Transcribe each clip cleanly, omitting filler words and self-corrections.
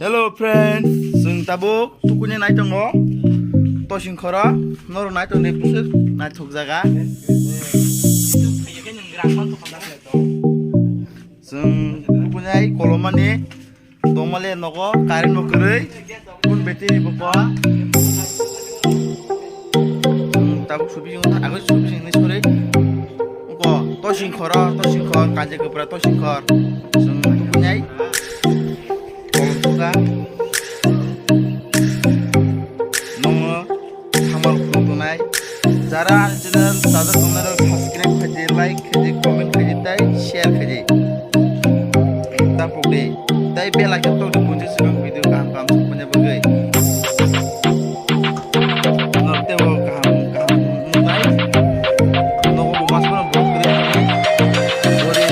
Hello friends, जों दाबो तुकुनि नाय दङ तसिं खरा नर नाय दङ पुसुर नाय थक जागा जों तुकुनि कलमानि दमाले नगो कारेन्ट नकरै कुन बेटरि बपा जों दाबो सुबि आगो सुबि नि सरे को तसिं खर काजे गोब्रा तसिं खर जों तुकुनि kolomtuka nomo hamal khuntunai jara channel tajar tonaro subscribe khaji like khaji comment khaji tai share khaji ta pokde tai bela ke to bunje sebang video kaham kaham punya bagai norte wo kaham kaham mulai nogo bomas kono blog kore ore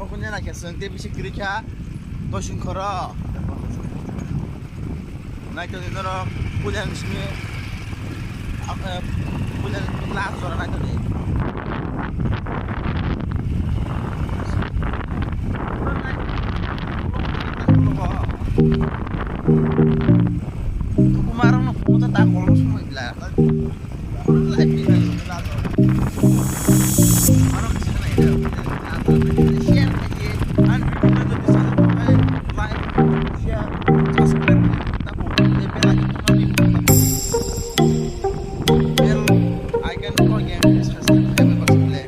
sokunya nak keseng te bisi kirikha tosin khora naik to noro punya sini punya kelas orang naik to ni kumarang nak punya tak kolom semua ilah lagi orang sini naik share aja and video tu bisa like share subscribe tapo level lagi tu bell icon ko game subscribe possible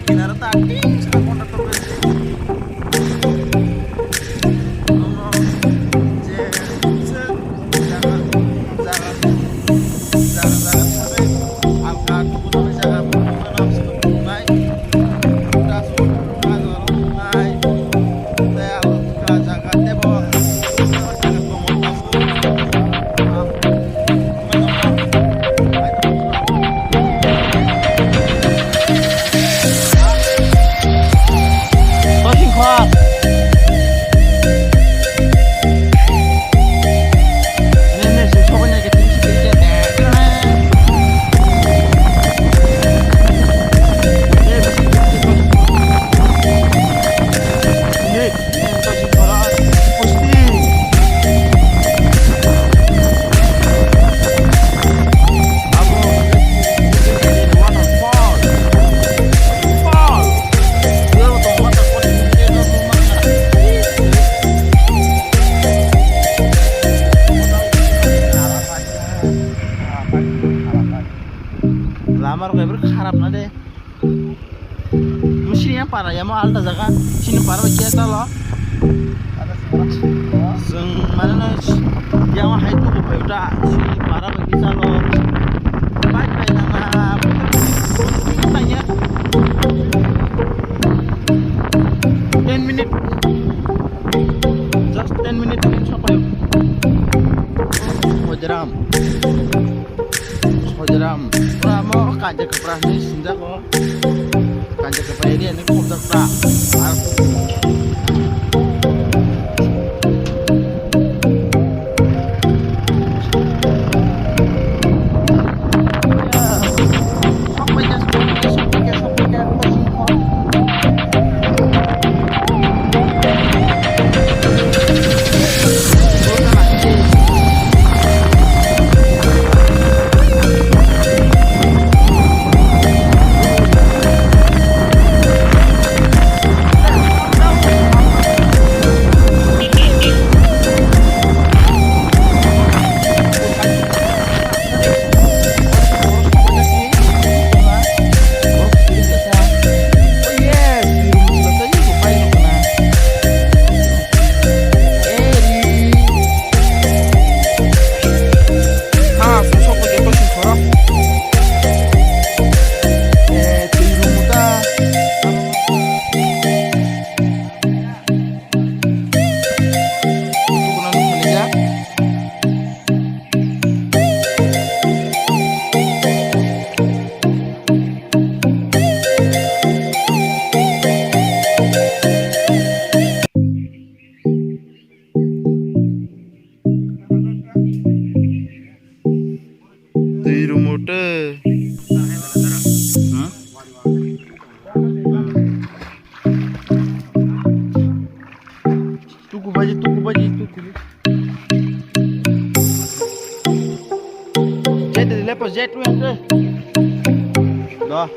kinara ta ting sa kontak to Lamar kayak berharap nade. Mesin yang parah ya mau alta jaga. Sini parah kia salah. Seng mana nih? Yang wah itu gue udah sini parah bagi salah. Baik baik nama. Tanya. 10 minutes. Just 10 minutes ini siapa yuk? Hojaram. Mau kajak ke perah nih sinja kok. Kajak ke perah ini kok udah perah. Tuku baji. Jet dari lepas jet tu yang tu. Dah.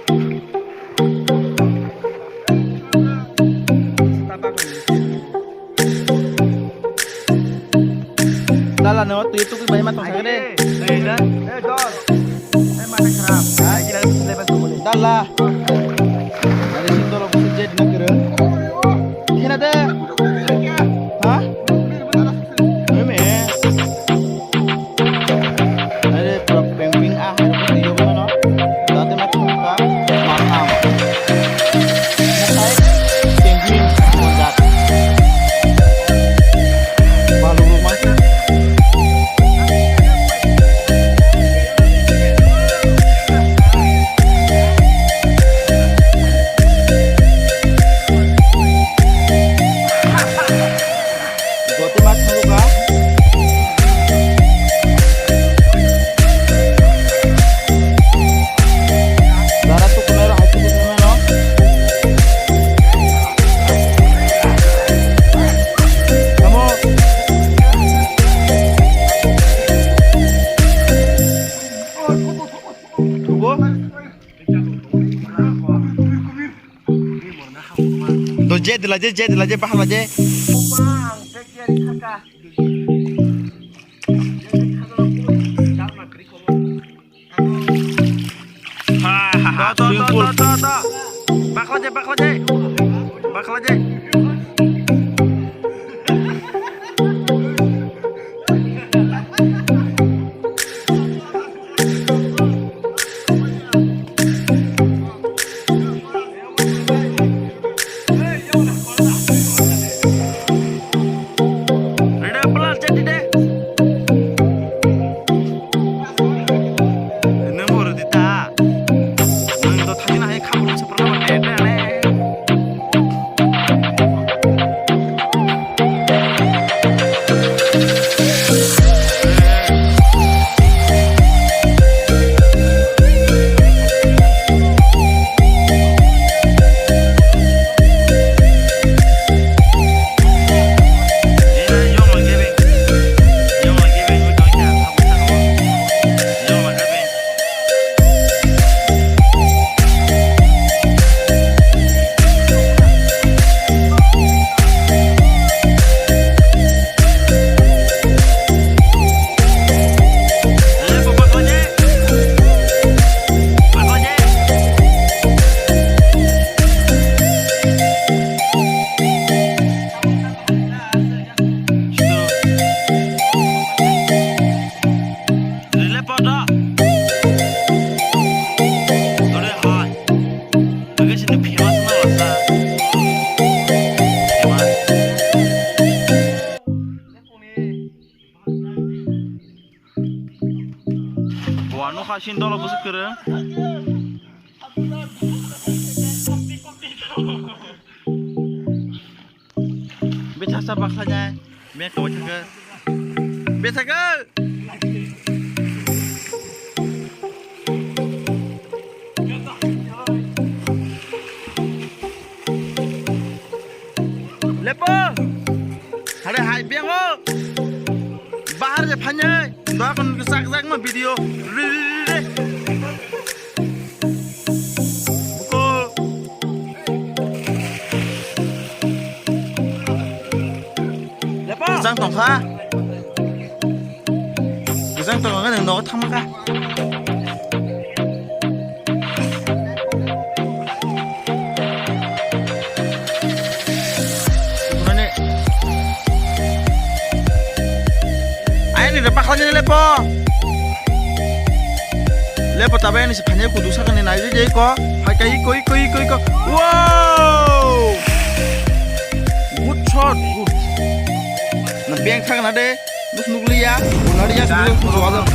Dah lah, no tu itu bayi matang saya deh. Dor. Mata kerap. Kita lepas tu boleh. Dah lah. Dari situ lo bisa jet nak kira. Kena deh. Hah? Jet lah je paham aja. Bang, cek kakak. Bakal aja. sin dolo busuk kere. Beca sa baksanya, be kau cakap, beca ke? Lepo, ada hai biango, bahar je fanya, doa kon kesak ma video, Giang tong kha, giang tong cái đường nó thăm kha. Mana? Ayo ni dapat kalian lepo. Lepo tapi ini sebenarnya kudu sakan ni naik je ko. Hai kai ko. Wow, good shot, good. Nah, biang kang nade, nuklia, nuklia sebelum keluar dari